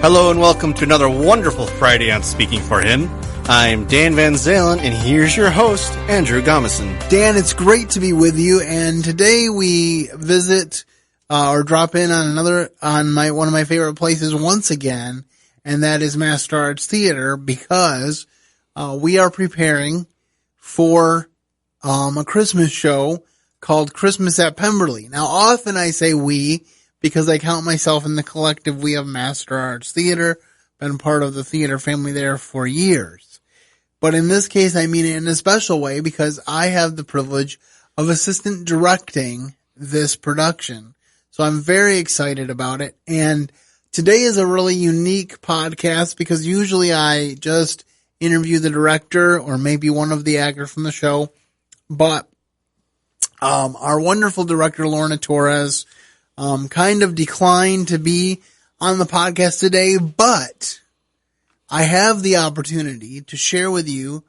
Hello and welcome to another wonderful Friday on Speaking for Him. I'm Dan Van Zalen, and here's your host, Andrew Gomison. Dan, it's great to be with you, and today we visit or drop in on one of my favorite places once again, and that is Master Arts Theater, because we are preparing for a Christmas show called Christmas at Pemberly. Now, often I say we because I count myself in the collective we of Master Arts Theater, been part of the theater family there for years. But in this case, I mean it in a special way because I have the privilege of assistant directing this production. So I'm very excited about it. And today is a really unique podcast because usually I just interview the director or maybe one of the actors from the show. But our wonderful director, Lorna Torres, kind of declined to be on the podcast today, but I have the opportunity to share with you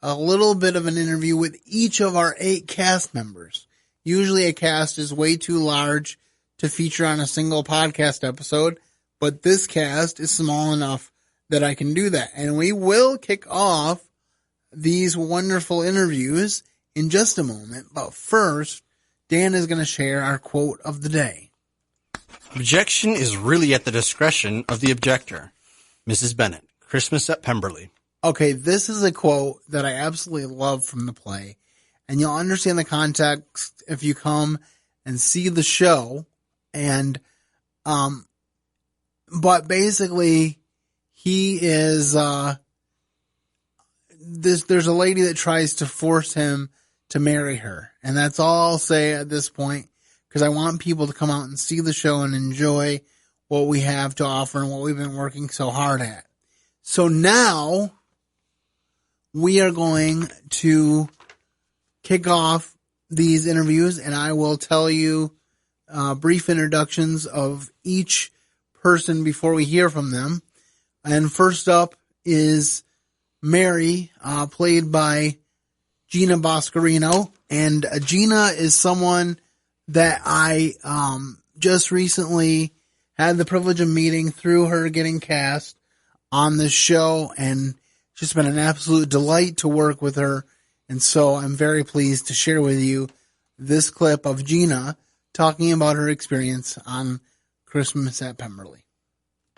a little bit of an interview with each of our 8 cast members. Usually a cast is way too large to feature on a single podcast episode, but this cast is small enough that I can do that. And we will kick off these wonderful interviews in just a moment, but first, Dan is going to share our quote of the day. Objection is really at the discretion of the objector. Mrs. Bennet, Christmas at Pemberly. Okay, this is a quote that I absolutely love from the play, and you'll understand the context if you come and see the show. And, but basically, he is, there's a lady that tries to force him to marry her. And that's all I'll say at this point, because I want people to come out and see the show and enjoy what we have to offer and what we've been working so hard at. So now we are going to kick off these interviews, and I will tell you brief introductions of each person before we hear from them. And first up is Mary, played by Gina Boscarino. And Gina is someone that I just recently had the privilege of meeting through her getting cast on this show, and it's just been an absolute delight to work with her. And so I'm very pleased to share with you this clip of Gina talking about her experience on Christmas at Pemberly.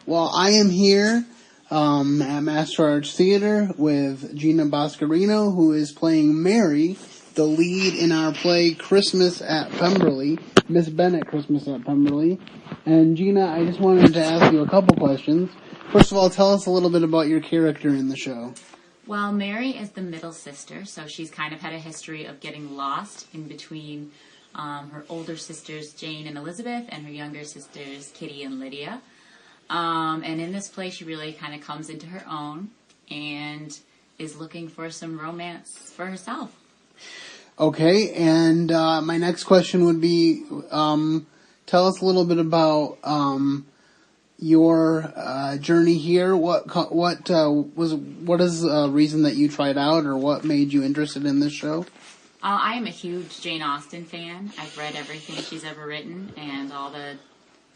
Well, I am here at Master Arts Theater with Gina Boscarino, who is playing Mary, the lead in our play Christmas at Pemberly, Miss Bennet, Christmas at Pemberly. And Gina, I just wanted to ask you a couple questions. First of all, tell us a little bit about your character in the show. Well, Mary is the middle sister, so she's kind of had a history of getting lost in between her older sisters, Jane and Elizabeth, and her younger sisters, Kitty and Lydia. And in this play, she really kind of comes into her own and is looking for some romance for herself. Okay, and my next question would be, tell us a little bit about your journey here. What is the reason that you tried out, or what made you interested in this show? I am a huge Jane Austen fan. I've read everything she's ever written and all the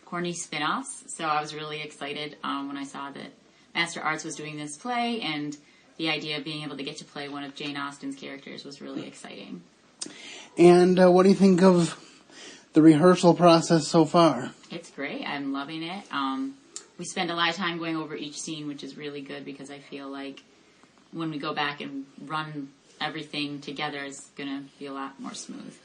corny spin-offs, so I was really excited when I saw that Master Arts was doing this play, and the idea of being able to get to play one of Jane Austen's characters was really exciting. And what do you think of the rehearsal process so far? It's great. I'm loving it. We spend a lot of time going over each scene, which is really good because I feel like when we go back and run everything together, it's going to be a lot more smooth.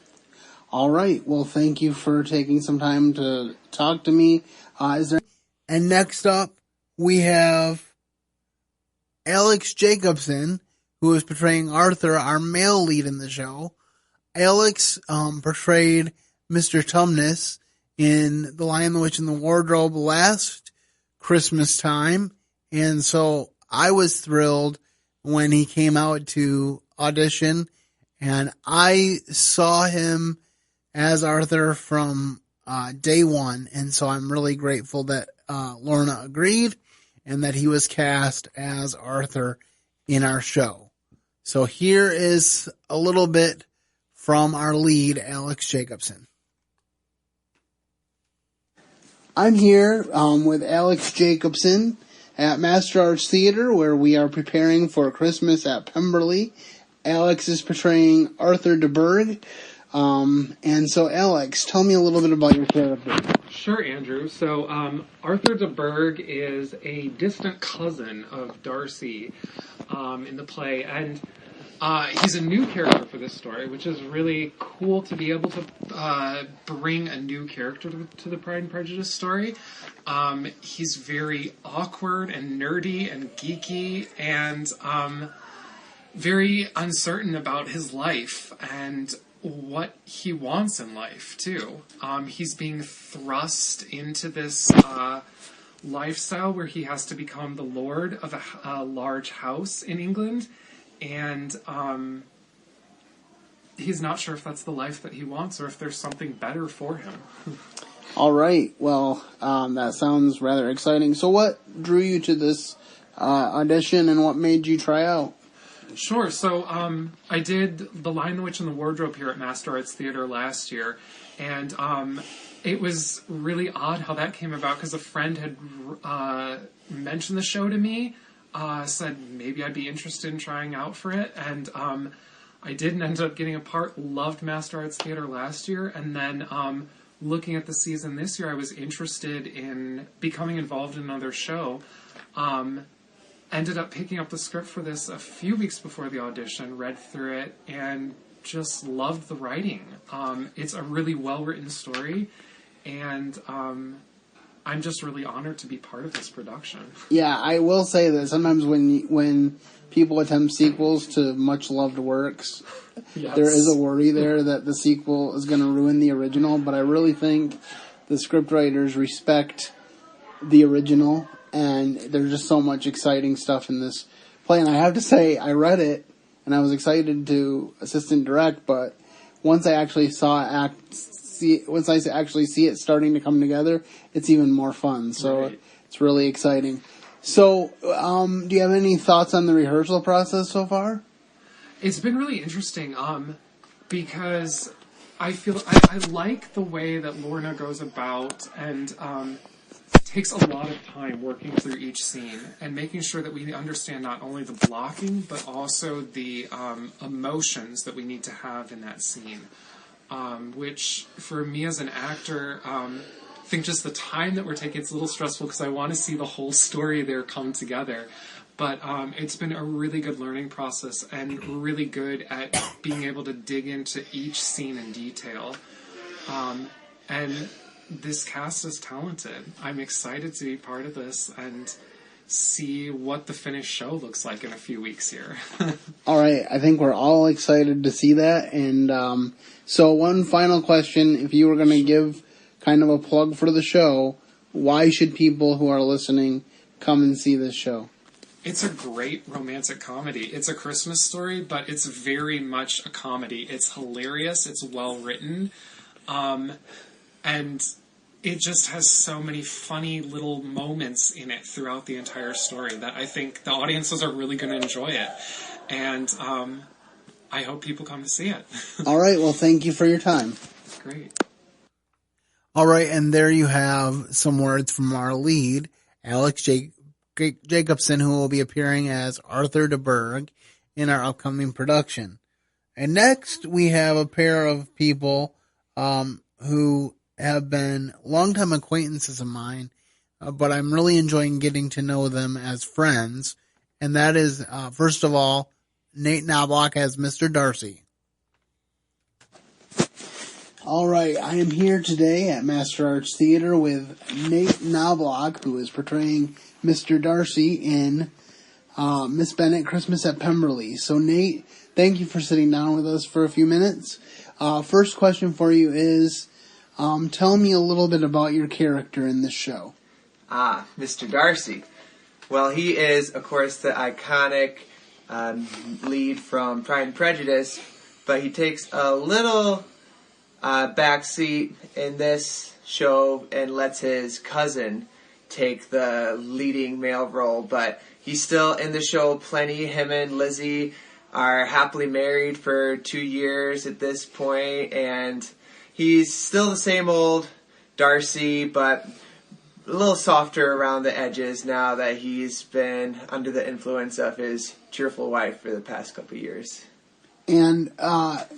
All right. Well, thank you for taking some time to talk to me. And next up, we have Alex Jacobson, who is portraying Arthur, our male lead in the show. Alex portrayed Mr. Tumnus in The Lion, the Witch, and the Wardrobe last Christmas time, and so I was thrilled when he came out to audition, and I saw him as Arthur from day one, and so I'm really grateful that Lorna agreed and that he was cast as Arthur in our show. So here is a little bit from our lead, Alex Jacobson. I'm here with Alex Jacobson at Master Arts Theater, where we are preparing for Christmas at Pemberly. Alex is portraying Arthur de Burgh. And so, Alex, tell me a little bit about your character. Sure, Andrew. So, Arthur de Burgh is a distant cousin of Darcy in the play, and he's a new character for this story, which is really cool to be able to bring a new character to the Pride and Prejudice story. He's very awkward and nerdy and geeky and very uncertain about his life and what he wants in life, too. He's being thrust into this lifestyle where he has to become the lord of a large house in England, and he's not sure if that's the life that he wants or if there's something better for him. All right. Well, that sounds rather exciting. So what drew you to this audition, and what made you try out? Sure. So I did The Lion, the Witch, and the Wardrobe here at Master Arts Theater last year, and it was really odd how that came about because a friend had mentioned the show to me, said maybe I'd be interested in trying out for it, and I did and ended up getting a part. Loved Master Arts Theater last year, and then looking at the season this year, I was interested in becoming involved in another show. Ended up picking up the script for this a few weeks before the audition, read through it, and just loved the writing. It's a really well-written story, and I'm just really honored to be part of this production. Yeah, I will say that sometimes when people attempt sequels to much-loved works, yes, there is a worry there that the sequel is going to ruin the original, but I really think the scriptwriters respect the original, and there's just so much exciting stuff in this play. And I have to say, I read it, and I was excited to assistant direct, but once I actually see it starting to come together, it's even more fun. So right. It's really exciting. So, do you have any thoughts on the rehearsal process so far? It's been really interesting, because I feel I like the way that Lorna goes about and takes a lot of time working through each scene and making sure that we understand not only the blocking but also the emotions that we need to have in that scene, which for me as an actor, I think just the time that we're taking, it's a little stressful because I want to see the whole story there come together, but it's been a really good learning process and really good at being able to dig into each scene in detail, and this cast is talented. I'm excited to be part of this and see what the finished show looks like in a few weeks here. All right. I think we're all excited to see that. And so one final question. If you were going to give kind of a plug for the show, why should people who are listening come and see this show? It's a great romantic comedy. It's a Christmas story, but it's very much a comedy. It's hilarious. It's well written. And it just has so many funny little moments in it throughout the entire story that I think the audiences are really going to enjoy it. And I hope people come to see it. All right. Well, thank you for your time. Great. All right. And there you have some words from our lead, Alex Jacobson, who will be appearing as Arthur de Burgh in our upcoming production. And next, we have a pair of people who have been longtime acquaintances of mine, but I'm really enjoying getting to know them as friends. And that is, first of all, Nate Knobloch as Mr. Darcy. All right, I am here today at Master Arts Theater with Nate Knobloch, who is portraying Mr. Darcy in Miss Bennet, Christmas at Pemberly. So, Nate, thank you for sitting down with us for a few minutes. First question for you is, tell me a little bit about your character in this show. Mr. Darcy. Well, he is, of course, the iconic lead from Pride and Prejudice, but he takes a little backseat in this show and lets his cousin take the leading male role, but he's still in the show plenty. Him and Lizzie are happily married for 2 years at this point, and he's still the same old Darcy, but a little softer around the edges now that he's been under the influence of his cheerful wife for the past couple of years. And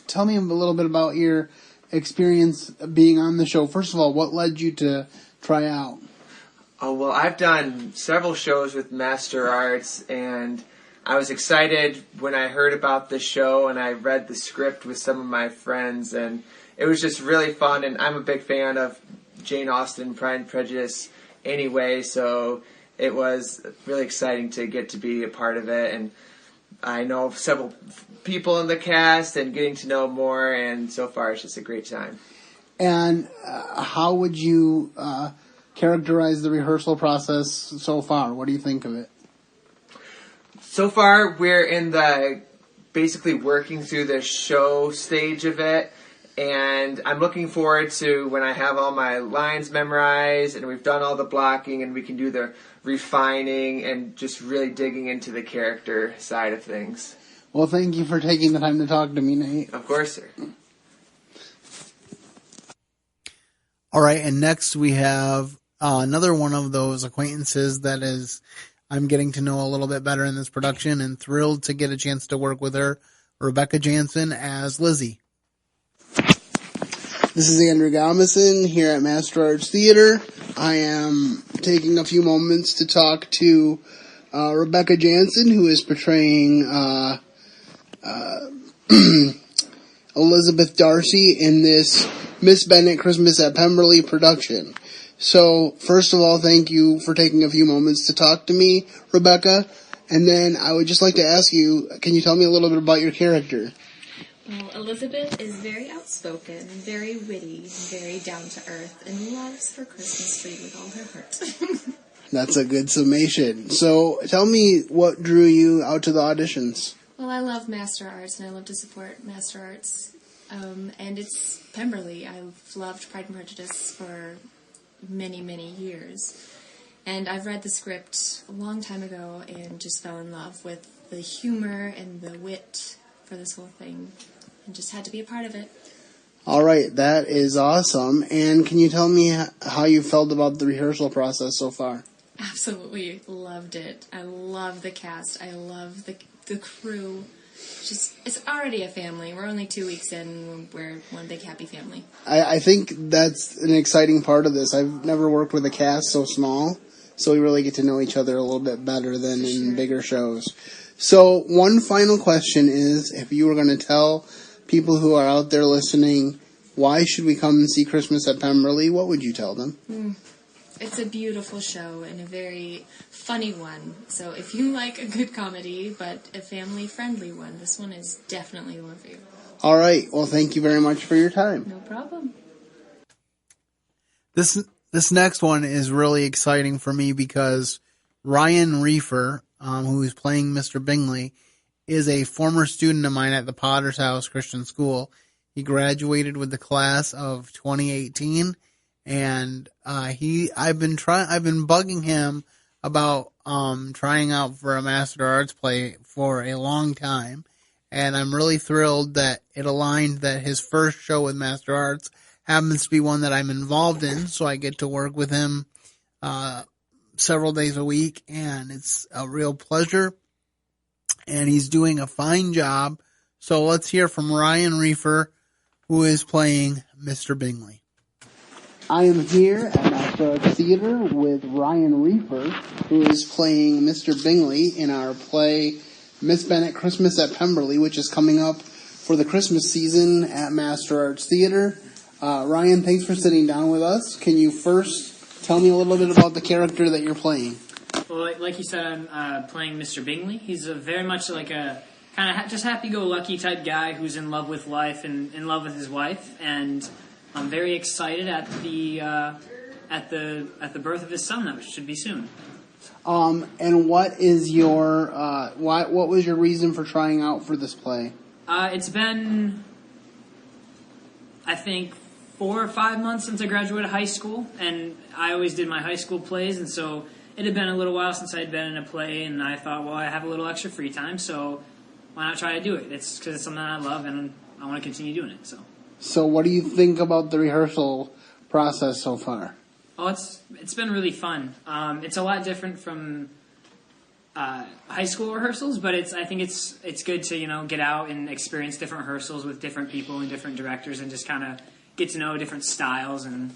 tell me a little bit about your experience being on the show. First of all, what led you to try out? Oh, well, I've done several shows with Master Arts, and I was excited when I heard about the show, and I read the script with some of my friends, and it was just really fun, and I'm a big fan of Jane Austen, Pride and Prejudice anyway, so it was really exciting to get to be a part of it, and I know several people in the cast and getting to know more, and so far it's just a great time. And how would you characterize the rehearsal process so far? What do you think of it? So far, we're in the basically working through the show stage of it, and I'm looking forward to when I have all my lines memorized and we've done all the blocking and we can do the refining and just really digging into the character side of things. Well, thank you for taking the time to talk to me, Nate. Of course, sir. All right, and next we have another one of those acquaintances that is I'm getting to know a little bit better in this production, and thrilled to get a chance to work with her, Rebecca Jansen as Lizzie. This is Andrew Gomison here at Master Arts Theater. I am taking a few moments to talk to Rebecca Jansen, who is portraying Elizabeth Darcy in this Miss Bennet Christmas at Pemberly production. So, first of all, thank you for taking a few moments to talk to me, Rebecca. And then I would just like to ask you, can you tell me a little bit about your character? Well, Elizabeth is very outspoken, very witty, very down to earth, and loves her Christmas tree with all her heart. That's a good summation. So, tell me what drew you out to the auditions. Well, I love Master Arts, and I love to support Master Arts. And it's Pemberly. I've loved Pride and Prejudice for many, many years. And I've read the script a long time ago and just fell in love with the humor and the wit for this whole thing. And just had to be a part of it. All right, that is awesome. And can you tell me how you felt about the rehearsal process so far? Absolutely loved it. I love the cast. I love the crew. Just, it's already a family. We're only 2 weeks in. We're one big happy family. I think that's an exciting part of this. I've never worked with a cast so small, so we really get to know each other a little bit better than in bigger shows. So one final question is, if you were going to tell people who are out there listening, why should we come and see Christmas at Pemberly, what would you tell them? It's a beautiful show and a very funny one. So if you like a good comedy, but a family-friendly one, this one is definitely the one for you. All right. Well, thank you very much for your time. No problem. This next one is really exciting for me because Ryan Reefer, who is playing Mr. Bingley, is a former student of mine at the Potter's House Christian School. He graduated with the class of 2018. And I've been bugging him about trying out for a Master Arts play for a long time, and I'm really thrilled that it aligned that his first show with Master Arts happens to be one that I'm involved in, so I get to work with him several days a week, and it's a real pleasure, and he's doing a fine job. So let's hear from Ryan Reefer, who is playing Mr. Bingley. I am here at Master Arts Theater with Ryan Reefer, who is playing Mr. Bingley in our play Miss Bennet Christmas at Pemberly, which is coming up for the Christmas season at Master Arts Theater. Ryan, thanks for sitting down with us. Can you first tell me a little bit about the character that you're playing? Well, like you said, I'm playing Mr. Bingley. He's very much like a kind of just happy-go-lucky type guy who's in love with life and in love with his wife, and I'm very excited at the birth of his son, that should be soon. And what is your what was your reason for trying out for this play? It's been, I think, 4 or 5 months since I graduated high school, and I always did my high school plays, and so it had been a little while since I had been in a play, and I thought, well, I have a little extra free time, so why not try to do it? It's because it's something I love, and I want to continue doing it. So what do you think about the rehearsal process so far? Oh, it's been really fun. It's a lot different from high school rehearsals, but I think it's good to get out and experience different rehearsals with different people and different directors, and just kind of get to know different styles and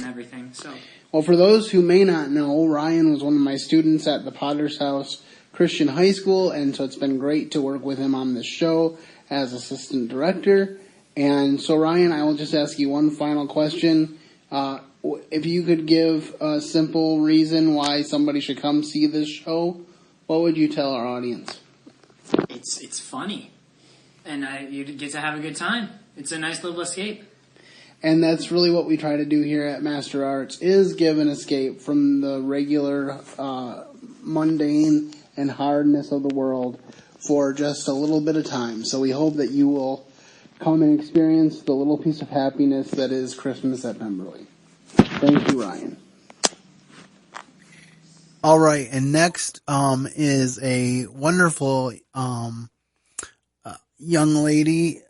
everything. So, well, for those who may not know, Ryan was one of my students at the Potter's House Christian High School, and so it's been great to work with him on this show as assistant director. And so, Ryan, I will just ask you one final question. If you could give a simple reason why somebody should come see this show, what would you tell our audience? It's funny, and you get to have a good time. It's a nice little escape. And that's really what we try to do here at Master Arts, is give an escape from the regular, mundane and hardness of the world for just a little bit of time. So we hope that you will come and experience the little piece of happiness that is Christmas at Pemberly. Thank you, Ryan. All right, and next is a wonderful young lady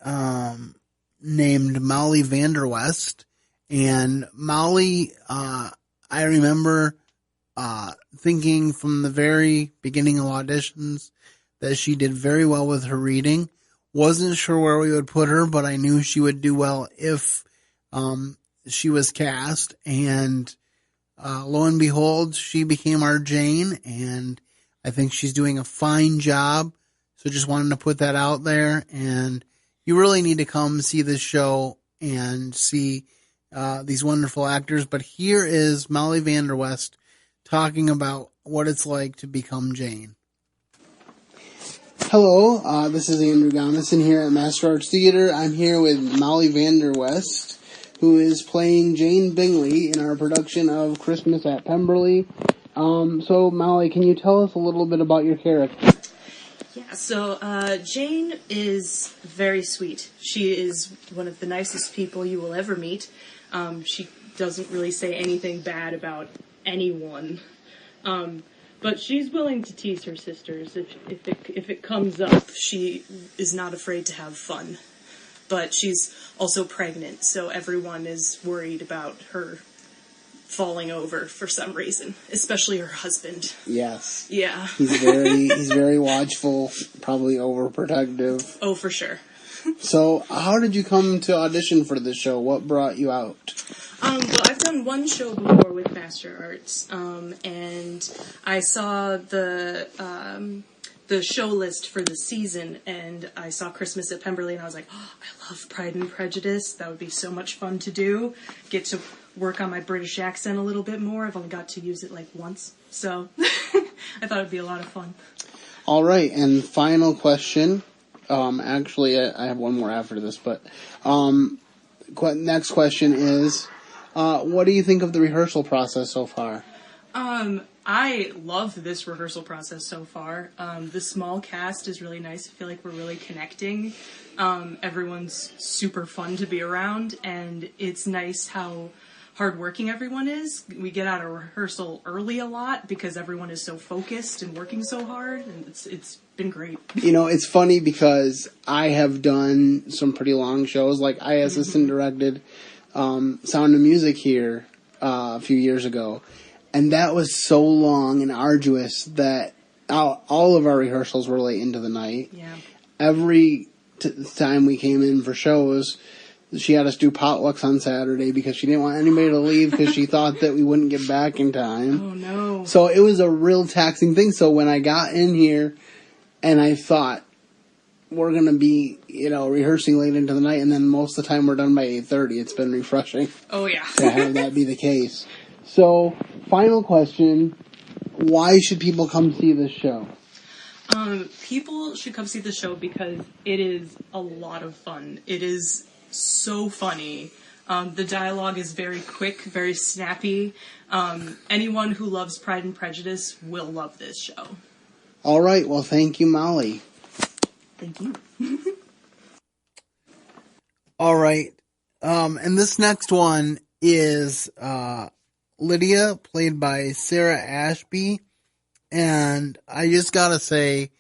named Molly Vanderwest. And Molly, I remember thinking from the very beginning of auditions that she did very well with her reading. Wasn't sure where we would put her, but I knew she would do well if she was cast. And lo and behold, she became our Jane, and I think she's doing a fine job. So just wanted to put that out there. And you really need to come see this show and see these wonderful actors. But here is Molly Vanderwest talking about what it's like to become Jane. Hello, this is Andrew Gomison here at Master Arts Theater. I'm here with Molly Vanderwest, who is playing Jane Bingley in our production of Christmas at Pemberly. So, Molly, can you tell us a little bit about your character? Yeah, so Jane is very sweet. She is one of the nicest people you will ever meet. She doesn't really say anything bad about anyone. But she's willing to tease her sisters if it comes up. She is not afraid to have fun. But she's also pregnant, so everyone is worried about her falling over for some reason, especially her husband. Yes. Yeah. He's very watchful, probably overprotective. Oh, for sure. So, how did you come to audition for this show? What brought you out? Well, I've done one show before with Master Arts, and I saw the show list for the season, and I saw Christmas at Pemberley, and I was like, oh, I love Pride and Prejudice. That would be so much fun to do. Get to work on my British accent a little bit more. I've only got to use it like once, so I thought it'd be a lot of fun. All right, and final question. Actually, I have one more after this, but next question is, what do you think of the rehearsal process so far? I love this rehearsal process so far. The small cast is really nice. I feel like we're really connecting. Everyone's super fun to be around, and it's nice how hardworking everyone is. We get out of rehearsal early a lot because everyone is so focused and working so hard, and it's been great. You know, it's funny because I have done some pretty long shows. Like, I assistant directed Sound of Music here a few years ago, and that was so long and arduous that all of our rehearsals were late into the night. Yeah. Every time we came in for shows, she had us do potlucks on Saturday because she didn't want anybody to leave because she thought that we wouldn't get back in time. Oh, no. So it was a real taxing thing. So when I got in here and I thought, we're going to be, rehearsing late into the night, and then most of the time we're done by 8:30, it's been refreshing. Oh, yeah. To have that be the case. So, final question, why should people come see this show? People should come see the show because it is a lot of fun. It is so funny. The dialogue is very quick, very snappy. Anyone who loves Pride and Prejudice will love this show. All right. Well, thank you, Molly. Thank you. All right. And this next one is Lydia, played by Sarah Ashby. And I just gotta say,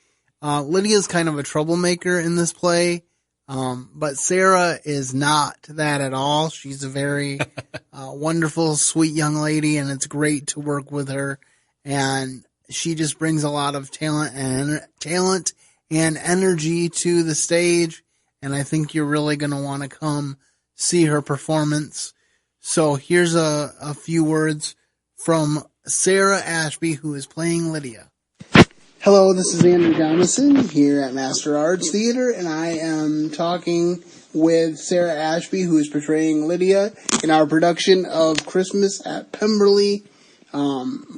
Lydia's kind of a troublemaker in this play. But Sarah is not that at all. She's a very wonderful, sweet young lady, and it's great to work with her. And she just brings a lot of talent and energy to the stage. And I think you're really going to want to come see her performance. So here's a few words from Sarah Ashby, who is playing Lydia. Hello, this is Andrew Gomison here at Master Arts Theater, and I am talking with Sarah Ashby, who is portraying Lydia in our production of Christmas at Pemberly.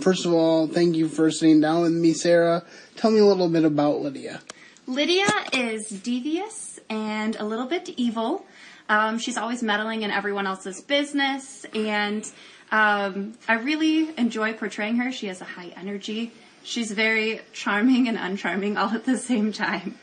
First of all, thank you for sitting down with me, Sarah. Tell me a little bit about Lydia. Lydia is devious and a little bit evil. She's always meddling in everyone else's business, and I really enjoy portraying her. She has a high energy. She's very charming and uncharming all at the same time.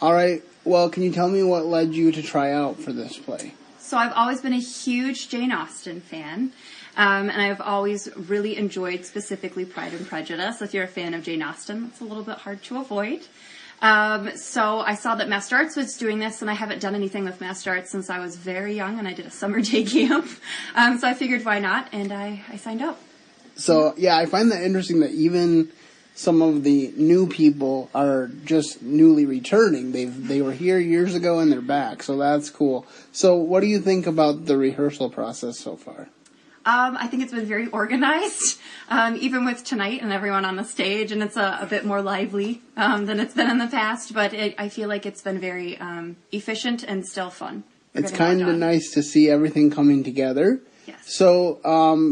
All right. Well, can you tell me what led you to try out for this play? So I've always been a huge Jane Austen fan, and I've always really enjoyed specifically Pride and Prejudice. If you're a fan of Jane Austen, it's a little bit hard to avoid. So I saw that Master Arts was doing this, and I haven't done anything with Master Arts since I was very young, and I did a summer day camp. So I figured why not, and I signed up. So, yeah, I find that interesting that even some of the new people are just newly returning. They were here years ago and they're back, so that's cool. So what do you think about the rehearsal process so far? I think it's been very organized, even with tonight and everyone on the stage, and it's a bit more lively than it's been in the past, but I feel like it's been very efficient and still fun. It's kind of nice to see everything coming together. Yes. So,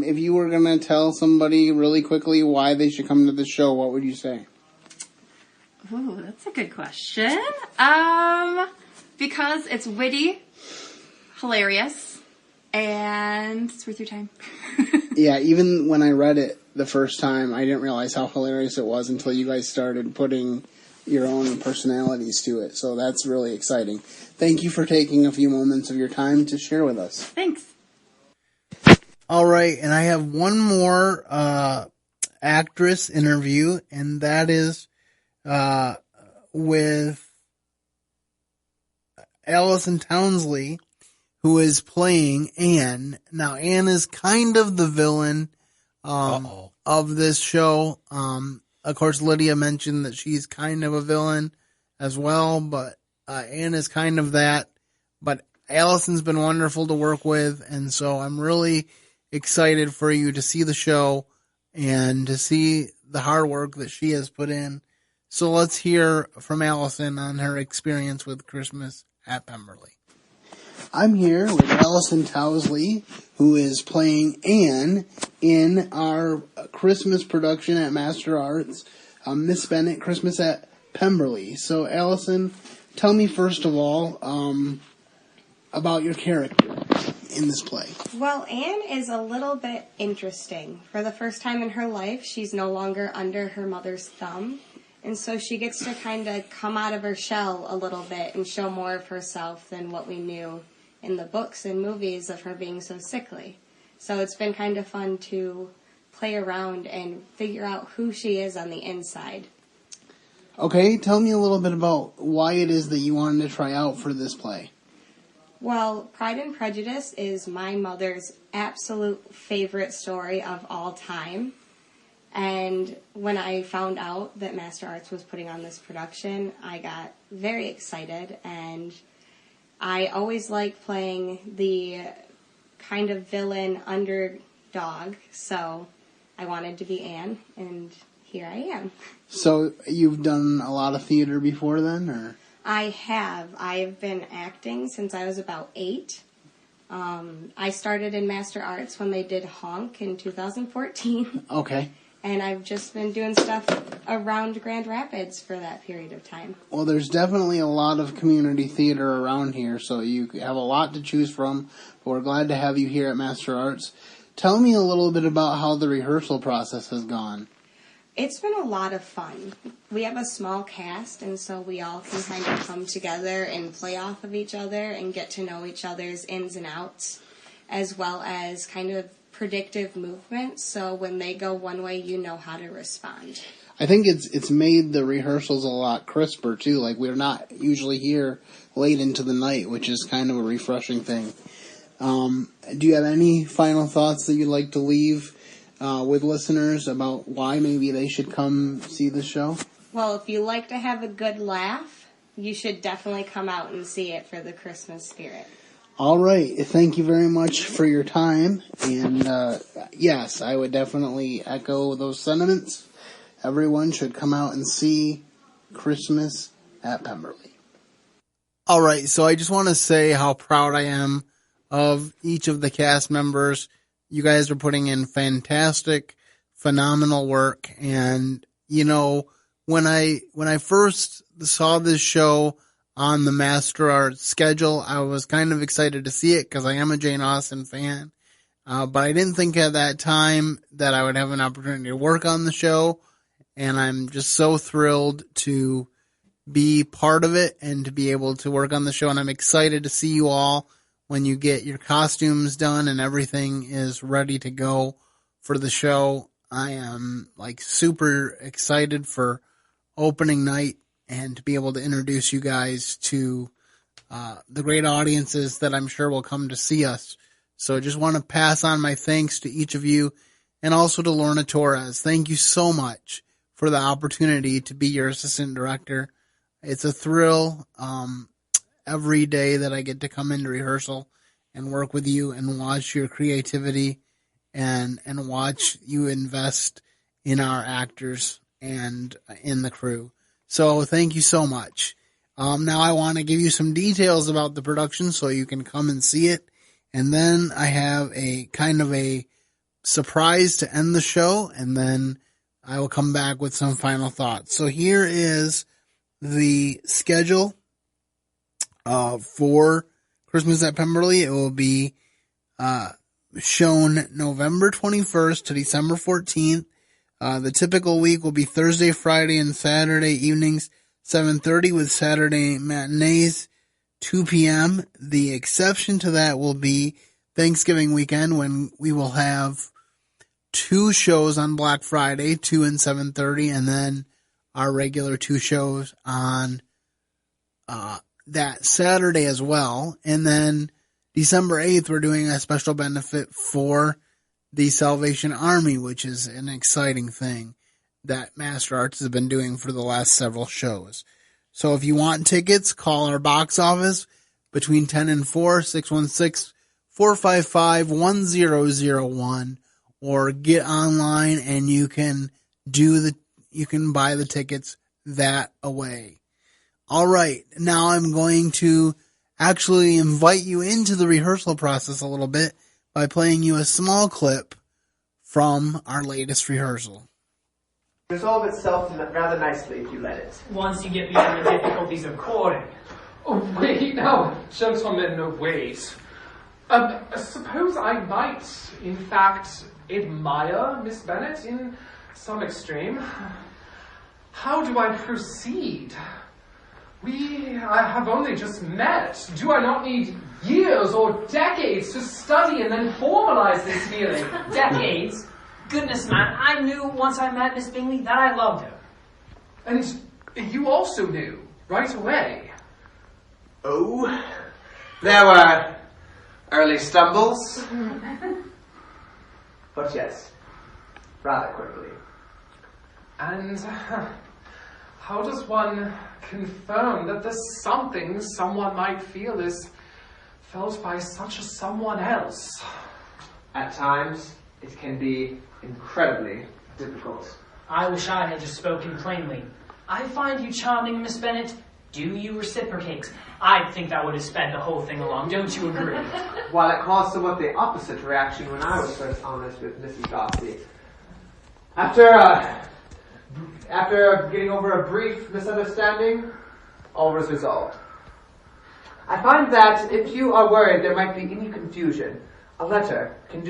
if you were going to tell somebody really quickly why they should come to the show, what would you say? Ooh, that's a good question. Because it's witty, hilarious, and it's worth your time. Yeah, even when I read it the first time, I didn't realize how hilarious it was until you guys started putting your own personalities to it. So that's really exciting. Thank you for taking a few moments of your time to share with us. Thanks. All right, and I have one more actress interview, and that is with Allison Townsley, who is playing Anne. Now, Anne is kind of the villain of this show. Of course, Lydia mentioned that she's kind of a villain as well, but Anne is kind of that. But Allison's been wonderful to work with, and so I'm really excited for you to see the show and to see the hard work that she has put in. So let's hear from Allison on her experience with Christmas at Pemberly. I'm here with Allison Townsley, who is playing Anne in our Christmas production at Master Arts, Miss Bennet, Christmas at Pemberly. So Allison, tell me first of all about your character in this play. Well, Anne is a little bit interesting. For the first time in her life, she's no longer under her mother's thumb. And so she gets to kind of come out of her shell a little bit and show more of herself than what we knew in the books and movies of her being so sickly. So it's been kind of fun to play around and figure out who she is on the inside. Okay, tell me a little bit about why it is that you wanted to try out for this play. Well, Pride and Prejudice is my mother's absolute favorite story of all time. And when I found out that Master Arts was putting on this production, I got very excited. And I always liked playing the kind of villain underdog. So I wanted to be Anne, and here I am. So you've done a lot of theater before then, or? I have. I've been acting since I was about 8. I started in Master Arts when they did Honk in 2014. Okay. And I've just been doing stuff around Grand Rapids for that period of time. Well, there's definitely a lot of community theater around here, so you have a lot to choose from. But we're glad to have you here at Master Arts. Tell me a little bit about how the rehearsal process has gone. It's been a lot of fun. We have a small cast, and so we all can kind of come together and play off of each other and get to know each other's ins and outs, as well as kind of predictive movement, so when they go one way, you know how to respond. I think it's made the rehearsals a lot crisper too. Like, we're not usually here late into the night, which is kind of a refreshing thing. Do you have any final thoughts that you'd like to leave with listeners about why maybe they should come see the show? Well, if you like to have a good laugh, you should definitely come out and see it for the Christmas spirit. All right. Thank you very much for your time. And yes, I would definitely echo those sentiments. Everyone should come out and see Christmas at Pemberly. All right. So I just want to say how proud I am of each of the cast members. You guys are putting in fantastic, phenomenal work. And, you know, when I first saw this show on the Master Arts schedule, I was kind of excited to see it because I am a Jane Austen fan. But I didn't think at that time that I would have an opportunity to work on the show. And I'm just so thrilled to be part of it and to be able to work on the show. And I'm excited to see you all when you get your costumes done and everything is ready to go for the show. I am super excited for opening night and to be able to introduce you guys to the great audiences that I'm sure will come to see us. So I just want to pass on my thanks to each of you and also to Lorna Torres. Thank you so much for the opportunity to be your assistant director. It's a thrill every day that I get to come into rehearsal and work with you and watch your creativity and watch you invest in our actors and in the crew. So thank you so much. Now I want to give you some details about the production so you can come and see it. And then I have a kind of a surprise to end the show, and then I will come back with some final thoughts. So here is the schedule for Christmas at Pemberly. It will be shown November 21st to December 14th. The typical week will be Thursday, Friday, and Saturday evenings, 7:30, with Saturday matinees, 2 p.m. The exception to that will be Thanksgiving weekend, when we will have 2 shows on Black Friday, 2 and 7:30, and then our regular 2 shows on that Saturday as well. And then December 8th, we're doing a special benefit for the Salvation Army, which is an exciting thing that Master Arts has been doing for the last several shows. So if you want tickets, call our box office between 10 and 4, 616-455-1001, or get online and you can buy the tickets that way. All right, now I'm going to actually invite you into the rehearsal process a little bit by playing you a small clip from our latest rehearsal. Resolve itself rather nicely if you let it. Once you get beyond the difficulties of courting. Oh, wait, now, gentlemen, no, wait. Suppose I might, in fact, admire Miss Bennet in some extreme. How do I proceed? I have only just met. Do I not need years or decades to study and then formalize this feeling? Decades? Goodness, man, I knew once I met Miss Bingley that I loved her. And you also knew, right away. Oh, there were early stumbles. But yes, rather quickly. And how does one confirm that the something someone might feel is felt by such a someone else? At times, it can be incredibly difficult. I wish I had just spoken plainly. I find you charming, Miss Bennet. Do you reciprocate? I think that would have sped the whole thing along, don't you agree? While it caused somewhat the opposite reaction when I was first honest with Mrs. Darcy. After getting over a brief misunderstanding, all was resolved. I find that if you are worried there might be any confusion, a letter can be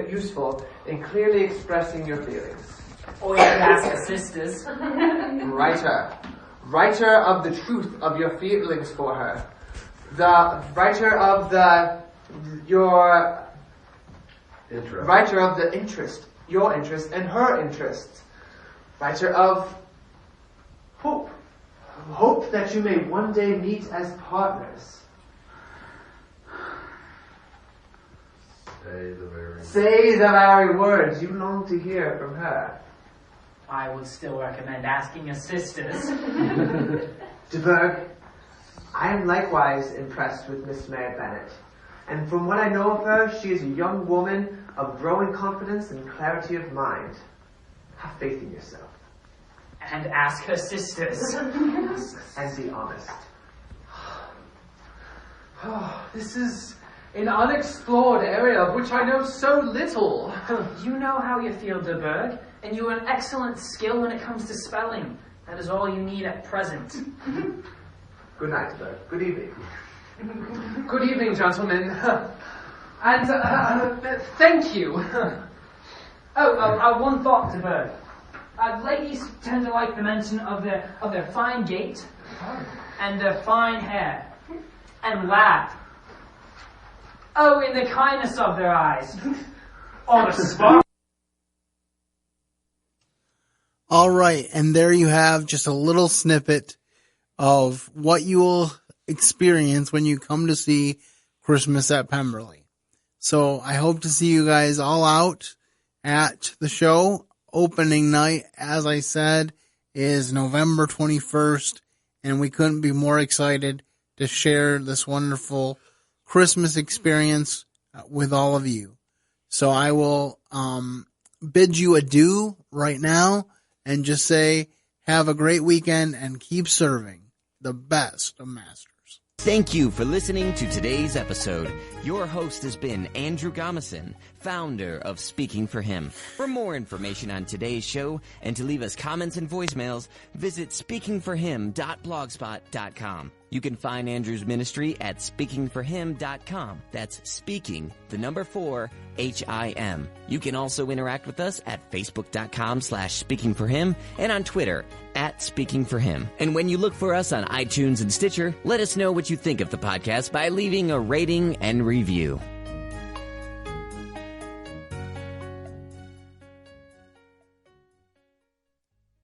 useful in clearly expressing your feelings. Or you could ask the sisters. Writer of the truth of your feelings for her. The writer of Writer of the interest, your interest, and her interest. Writer of hope. Hope that you may one day meet as partners. Say the very words you long to hear from her. I would still recommend asking your sisters. De Burgh, I am likewise impressed with Miss Mary Bennet. And from what I know of her, she is a young woman of growing confidence and clarity of mind. Have faith in yourself. And ask her sisters. And be honest. This is an unexplored area of which I know so little. You know how you feel, De Burgh, and you have an excellent skill when it comes to spelling. That is all you need at present. Good night, De Burgh. Good evening. Good evening, gentlemen. And thank you. One thought, De Burgh. Ladies tend to like the mention of their fine gait and their fine hair and laugh. Oh, in the kindness of their eyes. Or the spark. All right, and there you have just a little snippet of what you will experience when you come to see Christmas at Pemberly. So I hope to see you guys all out at the show. Opening night, as I said, is November 21st, and we couldn't be more excited to share this wonderful Christmas experience with all of you. So I will bid you adieu right now and just say have a great weekend and keep serving the best of masters. Thank you for listening to today's episode. Your host has been Andrew Gomison, founder of Speaking for Him. For more information on today's show and to leave us comments and voicemails, visit speakingforhim.blogspot.com. You can find Andrew's ministry at speakingforhim.com. That's speaking, 4, HIM. You can also interact with us at facebook.com/speakingforhim and on Twitter @speakingforhim. And when you look for us on iTunes and Stitcher, let us know what you think of the podcast by leaving a rating and review.